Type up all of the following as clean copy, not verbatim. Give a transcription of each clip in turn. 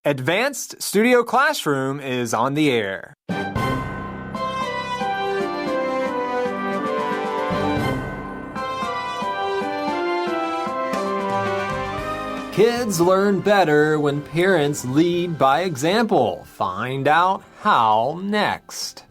Advanced Studio Classroom is on the air. Kids learn better when parents lead by example. Find out how next.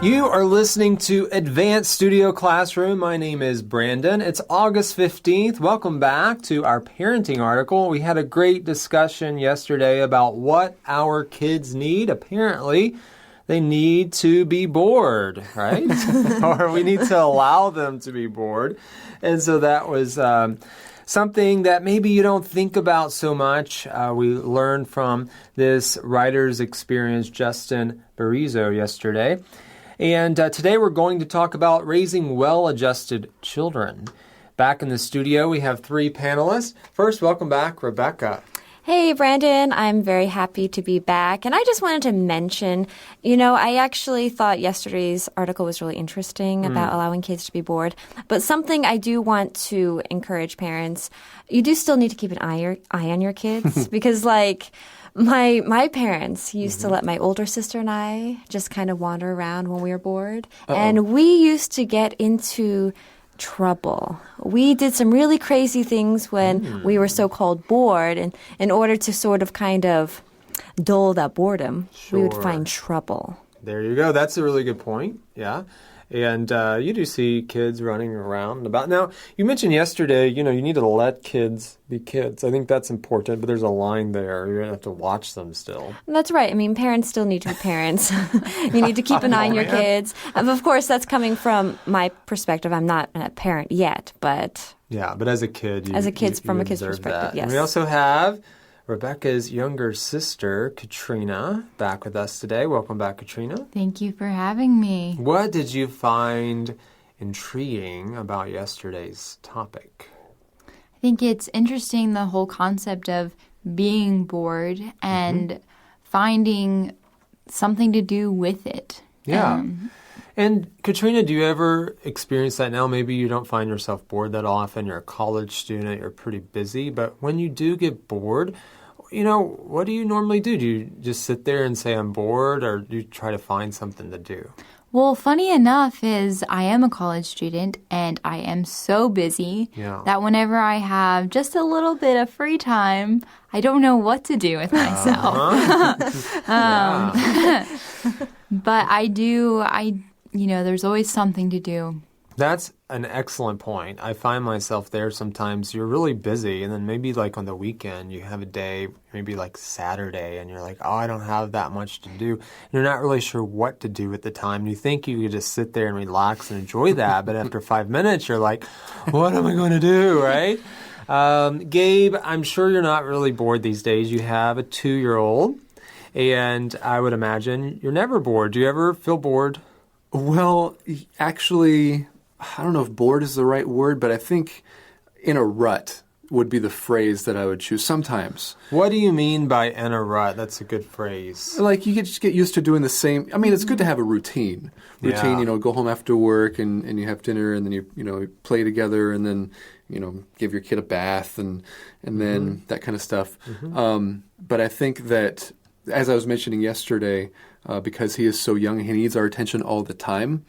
You are listening to Advanced Studio Classroom. My name is Brandon. It's August 15th. Welcome back to our parenting article. We had a great discussion yesterday about what our kids need. Apparently, they need to be bored, right? Or we need to allow them to be bored. And so that was something that maybe you don't think about so much. We learned from this writer's experience, Justin Berizzo, yesterday. And today we're going to talk about raising well-adjusted children. Back in the studio, we have three panelists. First, welcome back, Rebecca. Hey, Brandon. I'm very happy to be back. And I just wanted to mention, I actually thought yesterday's article was really interesting about allowing kids to be bored. But something I do want to encourage parents, you do still need to keep an eye on your kids because, my parents used to let my older sister and I just kind of wander around when we were bored. Uh-oh. And we used to get into trouble. We did some really crazy things when we were so-called bored. And in order to sort of kind of dull that boredom, we would find trouble. There you go. That's a really good point. Yeah. And you do see kids running around and about. Now, you mentioned yesterday, you need to let kids be kids. I think that's important, but there's a line there. You're going to have to watch them still. That's right. I mean, parents still need to be parents. You need to keep an eye on your kids. Of course, that's coming from my perspective. I'm not a parent yet, but... Yeah, but as a kid, from a kid's perspective, that. Yes. And we also have Rebecca's younger sister, Katrina, back with us today. Welcome back, Katrina. Thank you for having me. What did you find intriguing about yesterday's topic? I think it's interesting, the whole concept of being bored and finding something to do with it. Yeah. And Katrina, do you ever experience that now? Maybe you don't find yourself bored that often. You're a college student. You're pretty busy. But when you do get bored, what do you normally do? Do you just sit there and say, I'm bored, or do you try to find something to do? Well, funny enough is I am a college student and I am so busy that whenever I have just a little bit of free time, I don't know what to do with myself. But there's always something to do. That's an excellent point. I find myself there sometimes. You're really busy, and then maybe like on the weekend you have a day, maybe like Saturday, and you're like, oh, I don't have that much to do. And you're not really sure what to do at the time. You think you could just sit there and relax and enjoy that, but after 5 minutes you're like, what am I going to do, right? Gabe, I'm sure you're not really bored these days. You have a 2-year-old, and I would imagine you're never bored. Do you ever feel bored? Well, actually, I don't know if bored is the right word, but I think in a rut would be the phrase that I would choose sometimes. What do you mean by in a rut? That's a good phrase. Like you just get used to doing the same. I mean, it's good to have a routine. Go home after work and you have dinner and then you play together and then, give your kid a bath and then that kind of stuff. But I think that, as I was mentioning yesterday, because he is so young and he needs our attention all the time,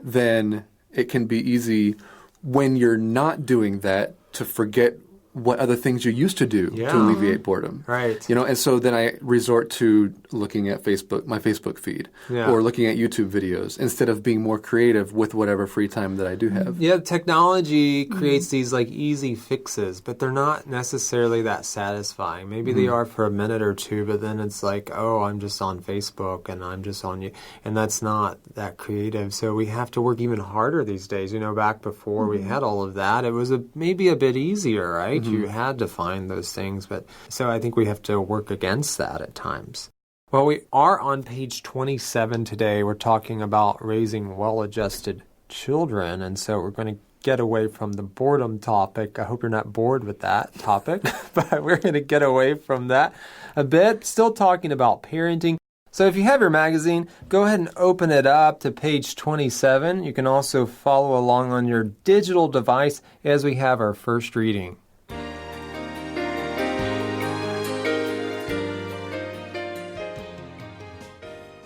then it can be easy when you're not doing that to forget what other things you used to do to alleviate boredom. Right. And so then I resort to looking at my Facebook feed or looking at YouTube videos instead of being more creative with whatever free time that I do have. Yeah, technology creates these easy fixes, but they're not necessarily that satisfying. Maybe they are for a minute or two, but then it's like, oh, I'm just on Facebook and I'm just on you, and that's not that creative. So we have to work even harder these days. Back before we had all of that, it was maybe a bit easier, right? You had to find those things, but so I think we have to work against that at times. Well, we are on page 27 today. We're talking about raising well-adjusted children, and so we're going to get away from the boredom topic. I hope you're not bored with that topic, but we're going to get away from that a bit. Still talking about parenting. So if you have your magazine, go ahead and open it up to page 27. You can also follow along on your digital device as we have our first reading.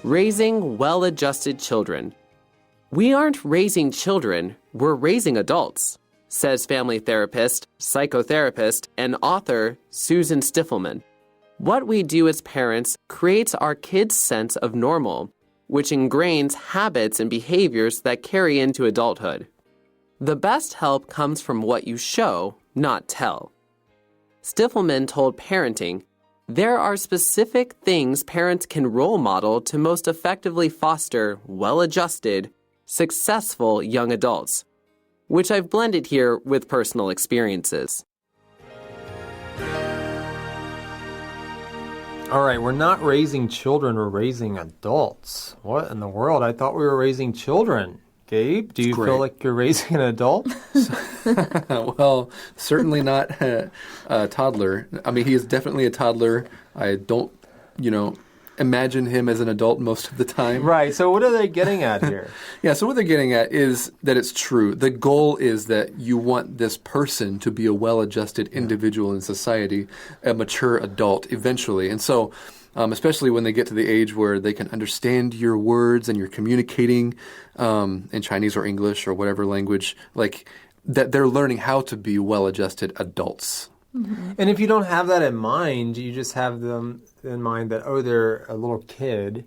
Raising well-adjusted children. We aren't raising children, we're raising adults, says family therapist, psychotherapist, and author Susan Stiffelman. What we do as parents creates our kids' sense of normal, which ingrains habits and behaviors that carry into adulthood. The best help comes from what you show, not tell. Stiffelman told Parenting, there are specific things parents can role model to most effectively foster well-adjusted, successful young adults, which I've blended here with personal experiences. All right, we're not raising children, we're raising adults. What in the world? I thought we were raising children. Gabe, do you feel like you're raising an adult? Well, certainly not a toddler. I mean, he is definitely a toddler. I don't, imagine him as an adult most of the time. Right, so what are they getting at here? Yeah, so what they're getting at is that it's true. The goal is that you want this person to be a well-adjusted individual in society, a mature adult eventually. And so, especially when they get to the age where they can understand your words and you're communicating in Chinese or English or whatever language, like that they're learning how to be well-adjusted adults. Mm-hmm. And if you don't have that in mind, you just have them in mind that, they're a little kid,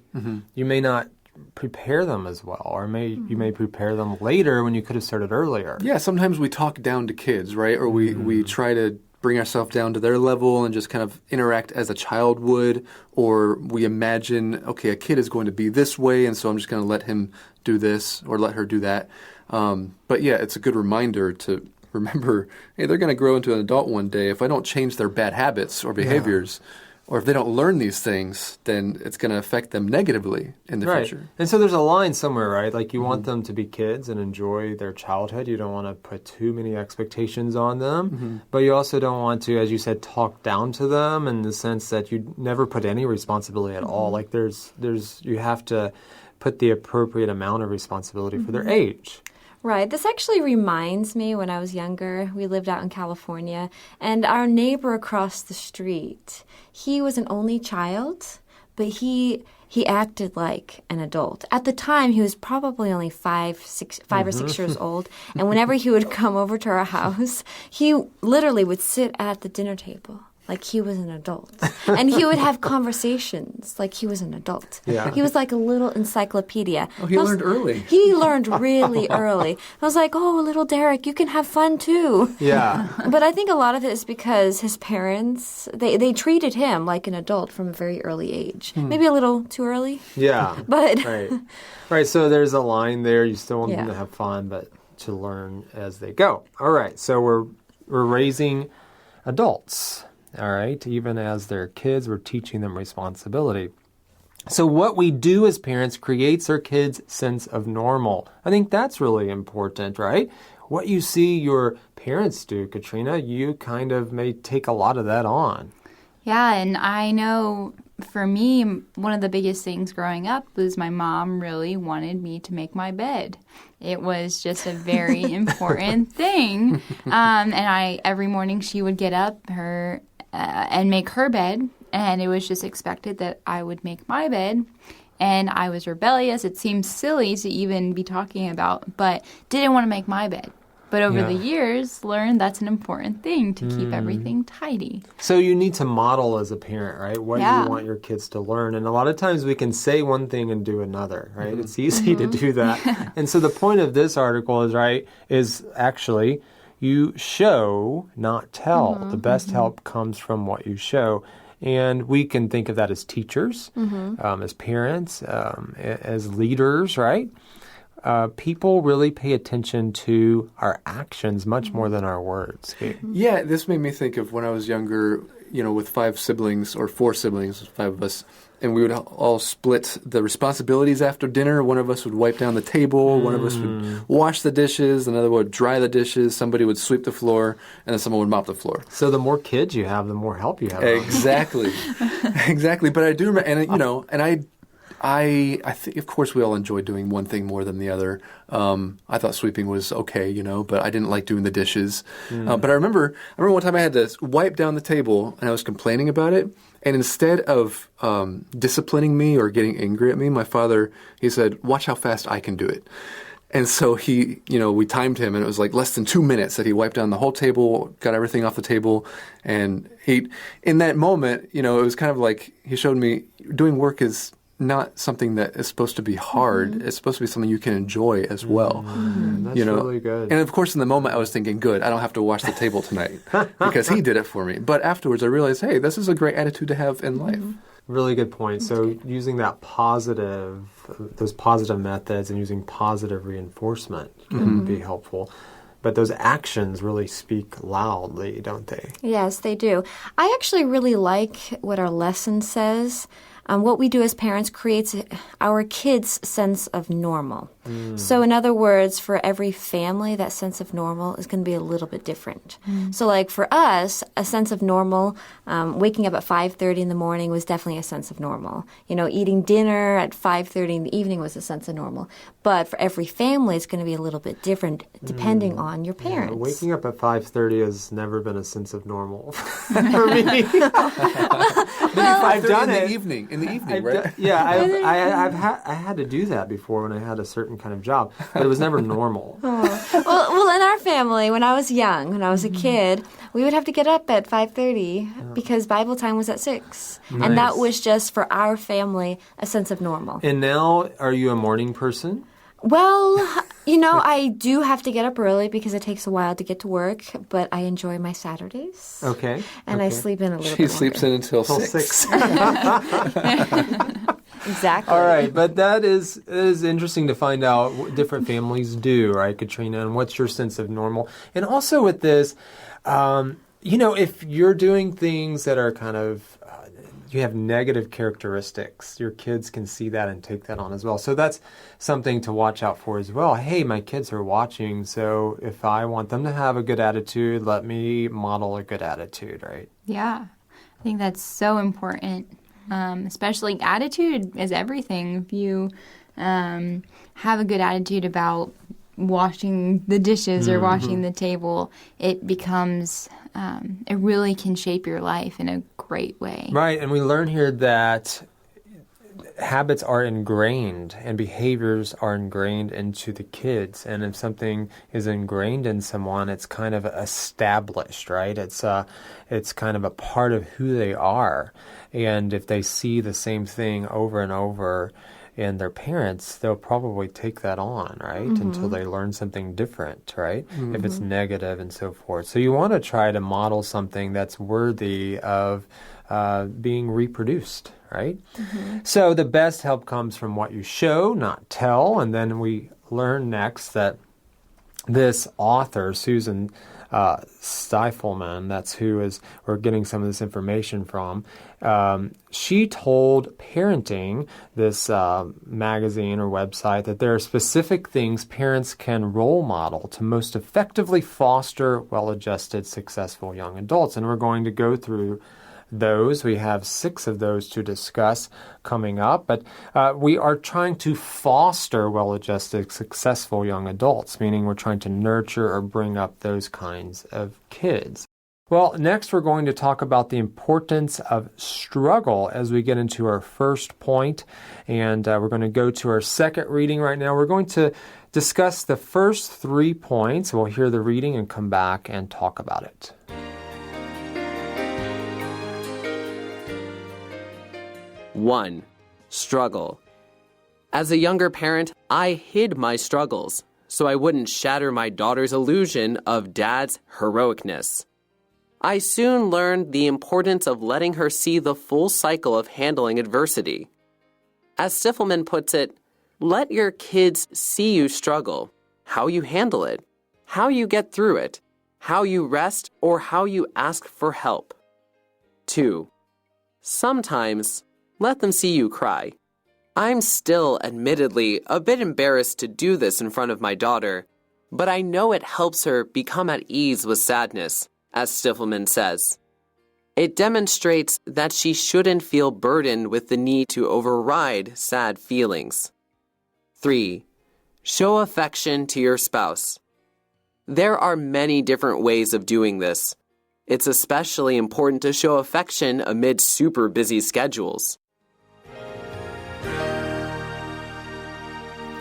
you may not prepare them as well, or you may prepare them later when you could have started earlier. Yeah, sometimes we talk down to kids, right? Or we try to bring ourselves down to their level and just kind of interact as a child would, or we imagine, okay, a kid is going to be this way, and so I'm just going to let him do this or let her do that. But yeah, it's a good reminder to remember, hey, they're going to grow into an adult one day. If I don't change their bad habits or behaviors, or if they don't learn these things, then it's going to affect them negatively in the future. And so there's a line somewhere, right? Like you want them to be kids and enjoy their childhood. You don't want to put too many expectations on them. But you also don't want to, as you said, talk down to them in the sense that you never put any responsibility at all. Like you have to put the appropriate amount of responsibility for their age. Right. This actually reminds me when I was younger, we lived out in California, and our neighbor across the street, he was an only child, but he acted like an adult. At the time, he was probably only 5 or 6 years old, and whenever he would come over to our house, he literally would sit at the dinner table like he was an adult. And he would have conversations like he was an adult. Yeah. He was like a little encyclopedia. Oh, he learned early. He learned really early. I was like, little Derek, you can have fun too. Yeah. But I think a lot of it is because his parents, they treated him like an adult from a very early age. Maybe a little too early. Yeah. But Right, so there's a line there. You still want them to have fun, but to learn as they go. All right, so we're raising adults. All right, even as they're kids, we're teaching them responsibility. So what we do as parents creates our kids' sense of normal. I think that's really important, right? What you see your parents do, Katrina, you kind of may take a lot of that on. Yeah, and I know for me, one of the biggest things growing up was my mom really wanted me to make my bed. It was just a very important thing. And every morning she would get up and make her bed, and it was just expected that I would make my bed. And I was rebellious. It seems silly to even be talking about, but didn't want to make my bed. But over the years, learned that's an important thing to keep everything tidy. So you need to model as a parent, right? What you want your kids to learn. And a lot of times we can say one thing and do another, right? It's easy to do that. And so the point of this article is actually you show, not tell. The best help comes from what you show. And we can think of that as teachers, as parents, as leaders, right? People really pay attention to our actions much more than our words. Yeah, this made me think of when I was younger. with 5 siblings or 4 siblings, 5 of us, and we would all split the responsibilities after dinner. One of us would wipe down the table, one of us would wash the dishes, another would dry the dishes, somebody would sweep the floor, and then someone would mop the floor. So the more kids you have, the more help you have. Exactly. Exactly. But I do remember, and I think, of course, we all enjoy doing one thing more than the other. I thought sweeping was okay, but I didn't like doing the dishes. But I remember one time I had to wipe down the table, and I was complaining about it. And instead of disciplining me or getting angry at me, my father, he said, "Watch how fast I can do it." And so we timed him, and it was like less than 2 minutes that he wiped down the whole table, got everything off the table. And in that moment, it was kind of like he showed me doing work is not something that is supposed to be hard. It's supposed to be something you can enjoy as well. That's really good. And of course, in the moment, I was thinking, good, I don't have to wash the table tonight because he did it for me. But afterwards, I realized, hey, this is a great attitude to have in life. Really good point. So using those positive methods and using positive reinforcement can be helpful. But those actions really speak loudly, don't they? Yes, they do. I actually really like what our lesson says. What we do as parents creates our kids' sense of normal. So in other words, for every family, that sense of normal is going to be a little bit different. So like for us, a sense of normal, waking up at 5:30 in the morning was definitely a sense of normal. Eating dinner at 5:30 in the evening was a sense of normal. But for every family, it's going to be a little bit different depending on your parents. Yeah, waking up at 5:30 has never been a sense of normal for me. I've done it in the evening, right? I had to do that before when I had a certain kind of job, but it was never normal. Well, in our family, when I was young, when I was a kid, we would have to get up at 5:30 because Bible time was at 6. Nice. And that was just for our family a sense of normal. And now, are you a morning person? Well, I do have to get up early because it takes a while to get to work, but I enjoy my Saturdays. Okay. And I sleep in a little bit She longer. sleeps in until 6. Exactly. All right, but it is interesting to find out what different families do, right, Katrina, and what's your sense of normal? And also with this, if you're doing things that are kind of you have negative characteristics, your kids can see that and take that on as well. So that's something to watch out for as well. Hey, my kids are watching, so if I want them to have a good attitude, let me model a good attitude, right? Yeah, I think that's so important. Especially attitude is everything. If you have a good attitude about washing the dishes or washing the table, it becomes, it really can shape your life in a great way. Right, and we learn here that habits are ingrained and behaviors are ingrained into the kids. And if something is ingrained in someone, it's kind of established, right? It's kind of a part of who they are. And if they see the same thing over and over in their parents, they'll probably take that on, right? Until they learn something different, right? If it's negative and so forth. So you want to try to model something that's worthy of being reproduced, right? So the best help comes from what you show, not tell. And then we learn next that this author, Susan Stifelman, that's who we're getting some of this information from. She told Parenting, this magazine or website, that there are specific things parents can role model to most effectively foster well-adjusted, successful young adults. And we're going to go through those. We have 6 of those to discuss coming up, but we are trying to foster well-adjusted, successful young adults, meaning we're trying to nurture or bring up those kinds of kids. Well, next we're going to talk about the importance of struggle as we get into our first point, and we're going to go to our second reading right now. We're going to discuss the first 3 points. We'll hear the reading and come back and talk about it. 1. Struggle. As a younger parent, I hid my struggles so I wouldn't shatter my daughter's illusion of dad's heroicness. I soon learned the importance of letting her see the full cycle of handling adversity. As Stifelman puts it, let your kids see you struggle, how you handle it, how you get through it, how you rest, or how you ask for help. 2. Sometimes, let them see you cry. I'm still, admittedly, a bit embarrassed to do this in front of my daughter, but I know it helps her become at ease with sadness, as Stiffelman says. It demonstrates that she shouldn't feel burdened with the need to override sad feelings. 3. Show affection to your spouse. There are many different ways of doing this. It's especially important to show affection amid super busy schedules.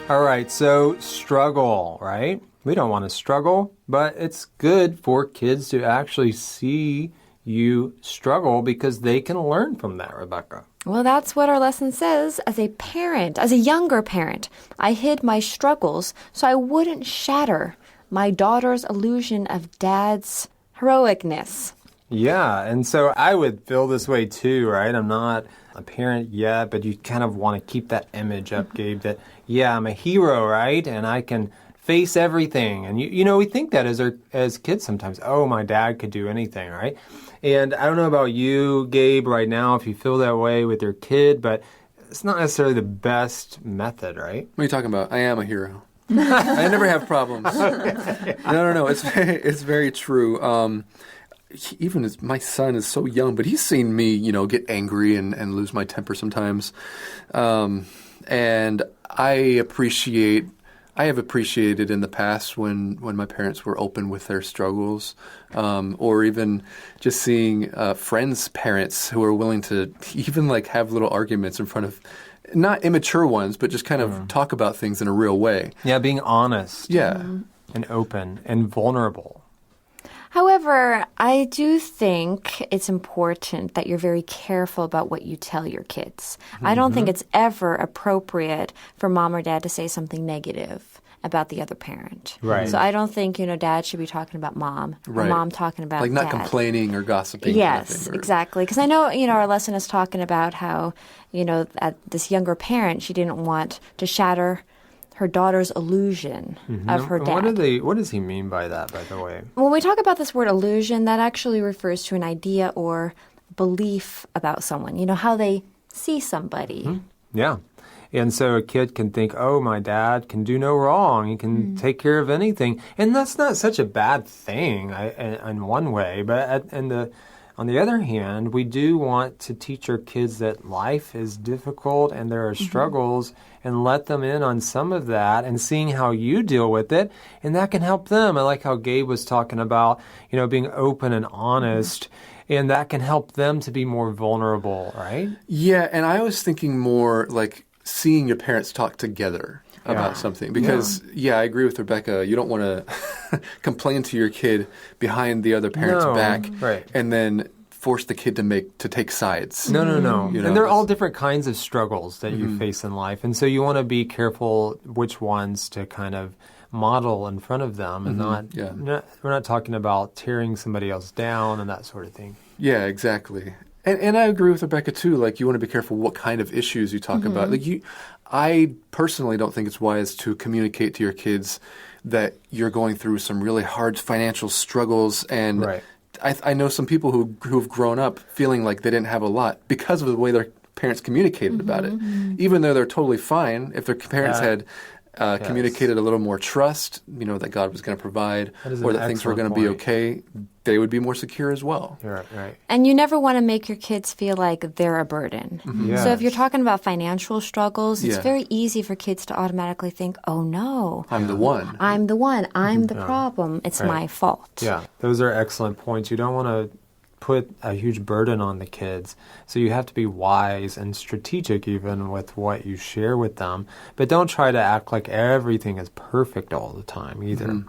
All right, so struggle, right? We don't want to struggle, but it's good for kids to actually see you struggle because they can learn from that, Rebecca. Well, that's what our lesson says. As a parent, as a younger parent, I hid my struggles so I wouldn't shatter my daughter's illusion of dad's heroicness. Yeah, and so I would feel this way too, right? I'm not a parent yet, but you kind of want to keep that image up, Gabe, that, yeah, I'm a hero, right? And I can face everything. And, you know, we think that as kids sometimes, oh, my dad could do anything, right? And I don't know about you, Gabe, right now, if you feel that way with your kid, but it's not necessarily the best method, right? What are you talking about? I am a hero. I never have problems. Okay. No. It's very true. Even as my son is so young, but he's seen me, you know, get angry and lose my temper sometimes. And I have appreciated in the past when my parents were open with their struggles, or even just seeing friends' parents who are willing to even like have little arguments in front of, not immature ones, but just kind of talk about things in a real way. Yeah, being honest. Yeah. And open and vulnerable. However, I do think it's important that you're very careful about what you tell your kids. I don't think it's ever appropriate for mom or dad to say something negative about the other parent. Right. So I don't think, dad should be talking about mom, or mom talking about like dad. not complaining or gossiping. Yes, kind of thing, exactly. Because I know, our lesson is talking about how, this younger parent, she didn't want to shatter her daughter's illusion of her dad. What does he mean by that, by the way? When we talk about this word illusion, that actually refers to an idea or belief about someone, how they see somebody. Yeah. And so a kid can think, oh, my dad can do no wrong. He can take care of anything. And that's not such a bad thing in one way. But on the other hand, we do want to teach our kids that life is difficult and there are struggles, and let them in on some of that and seeing how you deal with it. And that can help them. I like how Gabe was talking about, being open and honest. And that can help them to be more vulnerable, right? Yeah, and I was thinking more like seeing your parents talk together about something. Because, I agree with Rebecca. You don't want to complain to your kid behind the other parent's back and then force the kid to take sides. No. And there are all different kinds of struggles that you face in life. And so you want to be careful which ones to kind of model in front of them and we're not talking about tearing somebody else down and that sort of thing. Yeah, exactly. And I agree with Rebecca too. Like, you want to be careful what kind of issues you talk about. Like, I personally don't think it's wise to communicate to your kids that you're going through some really hard financial struggles. And I know some people who've grown up feeling like they didn't have a lot because of the way their parents communicated about it. Even though they're totally fine, if their parents had communicated a little more trust, that God was going to provide, or that things were going to be okay, they would be more secure as well. Right. And you never want to make your kids feel like they're a burden. Yes. So if you're talking about financial struggles, it's very easy for kids to automatically think, oh no. I'm the one. I'm the problem. It's my fault. Yeah, those are excellent points. You don't want to put a huge burden on the kids. So you have to be wise and strategic even with what you share with them. But don't try to act like everything is perfect all the time either.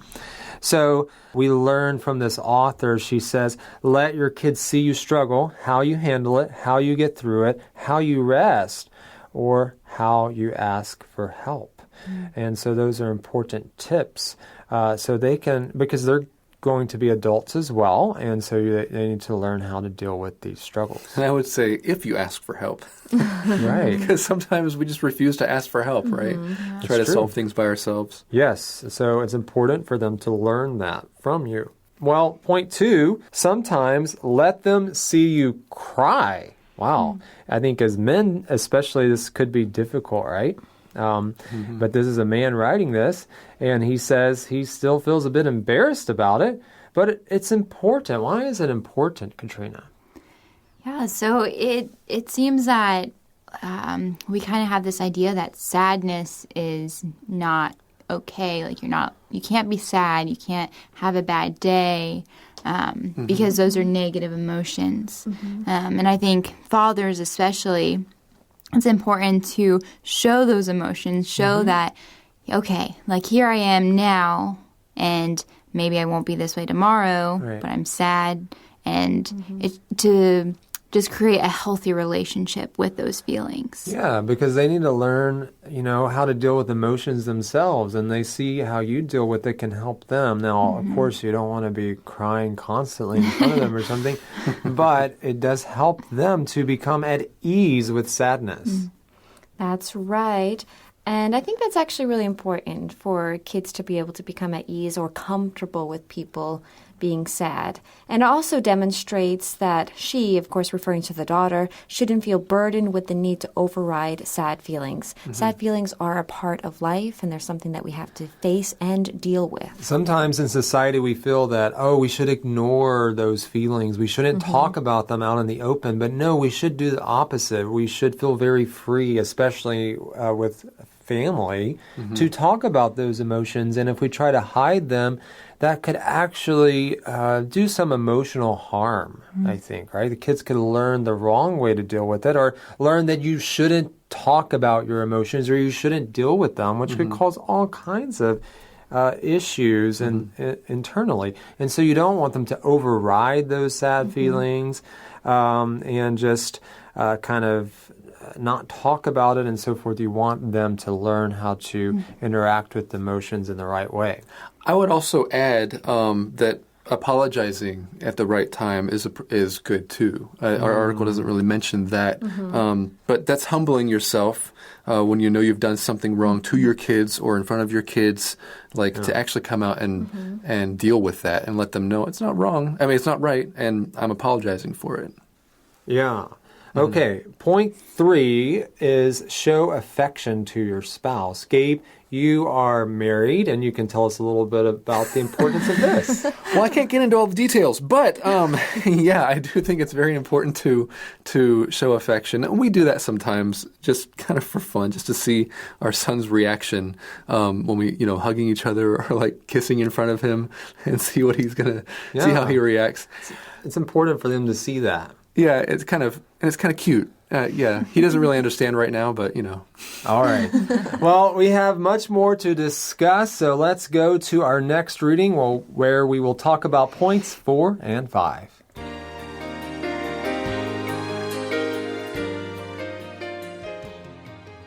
So we learn from this author, she says, let your kids see you struggle, how you handle it, how you get through it, how you rest, or how you ask for help. And so those are important tips. So they can, because they're going to be adults as well, and so they need to learn how to deal with these struggles. And I would say, if you ask for help. Right. Because sometimes we just refuse to ask for help, right? Try to solve things by ourselves. Yes. So it's important for them to learn that from you. Well, point 2, sometimes let them see you cry. Wow. I think as men, especially, this could be difficult, right? But this is a man writing this, and he says he still feels a bit embarrassed about it, but it's important. Why is it important, Katrina? Yeah, so it seems that we kind of have this idea that sadness is not okay. Like you can't be sad, you can't have a bad day, because those are negative emotions. And I think fathers especially, it's important to show those emotions, show that, okay, like here I am now, and maybe I won't be this way tomorrow, but I'm sad, and to just create a healthy relationship with those feelings. Yeah, because they need to learn, how to deal with emotions themselves, and they see how you deal with it can help them. Now, of course, you don't want to be crying constantly in front of them or something, but it does help them to become at ease with sadness. That's right. And I think that's actually really important for kids to be able to become at ease or comfortable with people being sad. And it also demonstrates that she, of course referring to the daughter, shouldn't feel burdened with the need to override sad feelings. Sad feelings are a part of life, and they're something that we have to face and deal with. Sometimes in society we feel that, we should ignore those feelings. We shouldn't talk about them out in the open. But no, we should do the opposite. We should feel very free, especially with family, to talk about those emotions. And if we try to hide them, that could actually do some emotional harm, I think, right? The kids could learn the wrong way to deal with it, or learn that you shouldn't talk about your emotions, or you shouldn't deal with them, which could cause all kinds of issues internally. And so you don't want them to override those sad feelings and just kind of not talk about it and so forth. You want them to learn how to interact with emotions in the right way. I would also add that apologizing at the right time is good too. Our article doesn't really mention that, but that's humbling yourself when you know you've done something wrong to your kids or in front of your kids, to actually come out and deal with that and let them know it's not wrong. I mean, it's not right, and I'm apologizing for it. Yeah. Okay, point 3 is show affection to your spouse. Gabe, you are married, and you can tell us a little bit about the importance of this. Well, I can't get into all the details, but yeah, I do think it's very important to show affection. And we do that sometimes just kind of for fun, just to see our son's reaction when we, hugging each other or kissing in front of him and see what he's going to see how he reacts. It's important for them to see that. Yeah, it's kind of cute. Yeah, he doesn't really understand right now, but All right. Well, we have much more to discuss, so let's go to our next reading where we will talk about points 4 and 5.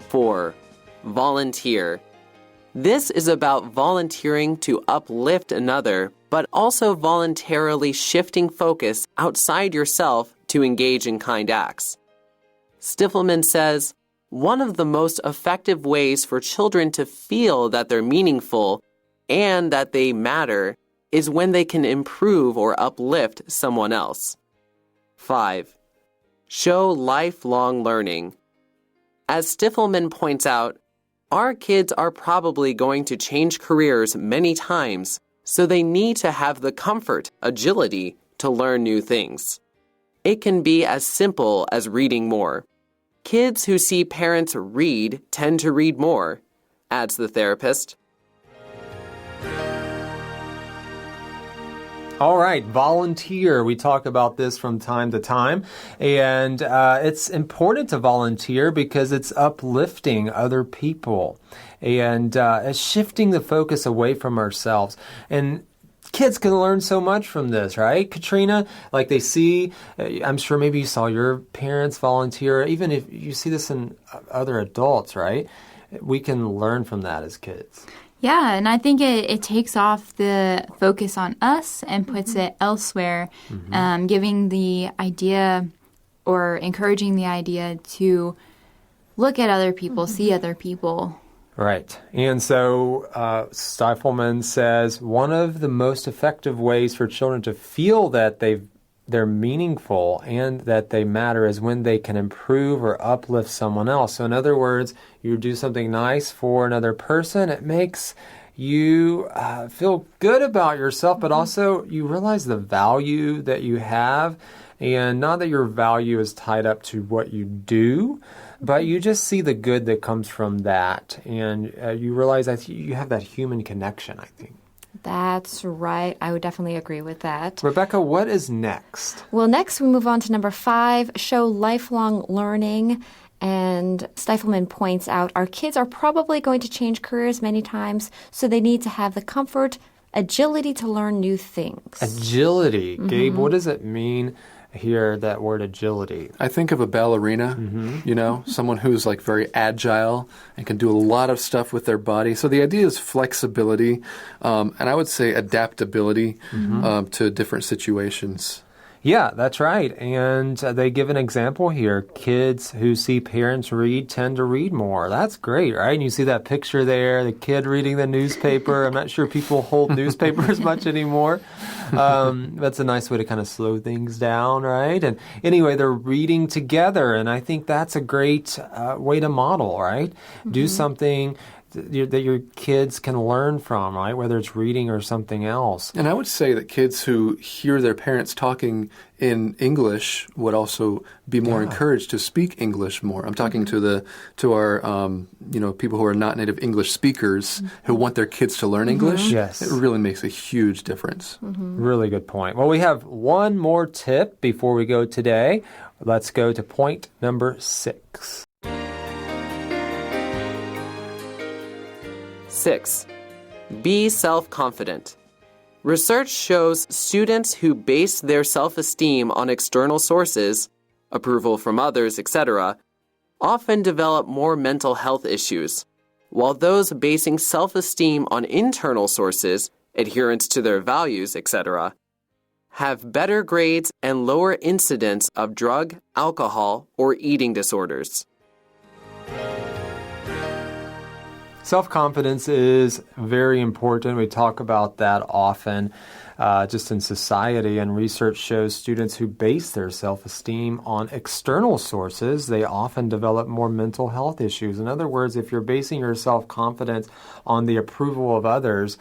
Four, volunteer. This is about volunteering to uplift another, but also voluntarily shifting focus outside yourself to engage in kind acts. Stiffelman says, one of the most effective ways for children to feel that they're meaningful and that they matter is when they can improve or uplift someone else. 5. Show lifelong learning. As Stiffelman points out, our kids are probably going to change careers many times, so they need to have the comfort, agility to learn new things. It can be as simple as reading more. Kids who see parents read tend to read more, adds the therapist. All right, volunteer. We talk about this from time to time, and it's important to volunteer because it's uplifting other people and it's shifting the focus away from ourselves. And kids can learn so much from this, right? Katrina, they see, I'm sure maybe you saw your parents volunteer, even if you see this in other adults, right? We can learn from that as kids. Yeah, and I think it takes off the focus on us and puts it elsewhere, giving the idea or encouraging the idea to look at other people, see other people Right. And so Stifelman says one of the most effective ways for children to feel that they're meaningful and that they matter is when they can improve or uplift someone else. So in other words, you do something nice for another person, it makes you feel good about yourself, but also you realize the value that you have, and not that your value is tied up to what you do, but you just see the good that comes from that, and you realize that you have that human connection, I think. That's right. I would definitely agree with that. Rebecca, what is next? Well, next we move on to number 5, show lifelong learning. And Stifelman points out our kids are probably going to change careers many times, so they need to have the comfort, agility to learn new things. Agility. Gabe, what does it mean here, that word agility? I think of a ballerina, someone who's like very agile and can do a lot of stuff with their body. So the idea is flexibility, and I would say adaptability to different situations. Yeah, that's right. And they give an example here. Kids who see parents read tend to read more. That's great, right? And you see that picture there, the kid reading the newspaper. I'm not sure people hold newspapers much anymore. That's a nice way to kind of slow things down, right? And anyway, they're reading together, and I think that's a great way to model, right? Do something that your kids can learn from, right? Whether it's reading or something else. And I would say that kids who hear their parents talking in English would also be more encouraged to speak English more. I'm talking to our people who are not native English speakers who want their kids to learn English. Yes. It really makes a huge difference. Really good point. Well, we have one more tip before we go today. Let's go to point number 6. 6. Be self-confident. Research shows students who base their self-esteem on external sources, approval from others, etc., often develop more mental health issues, while those basing self-esteem on internal sources, adherence to their values, etc., have better grades and lower incidence of drug, alcohol, or eating disorders. Self-confidence is very important. We talk about that often just in society, and research shows students who base their self-esteem on external sources, they often develop more mental health issues. In other words, if you're basing your self-confidence on the approval of others,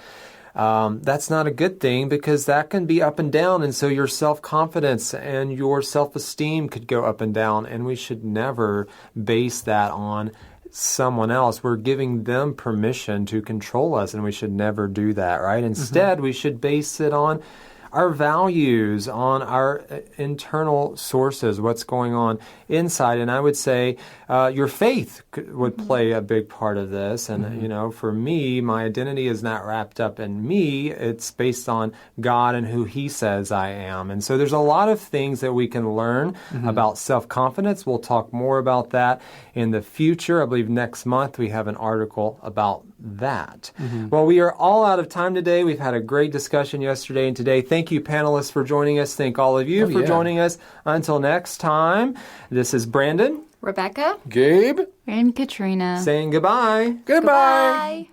that's not a good thing, because that can be up and down, and so your self-confidence and your self-esteem could go up and down, and we should never base that on someone else. We're giving them permission to control us, and we should never do that, right? Instead, we should base it on our values, on our internal sources, what's going on inside. And I would say your faith would play a big part of this. And, for me, my identity is not wrapped up in me. It's based on God and who He says I am. And so there's a lot of things that we can learn about self-confidence. We'll talk more about that in the future. I believe next month we have an article about that. Well, we are all out of time today. We've had a great discussion yesterday and today. Thank you, panelists, for joining us. Thank all of you for joining us. Until next time, this is Brandon, Rebecca, Gabe, and Katrina saying goodbye. Goodbye.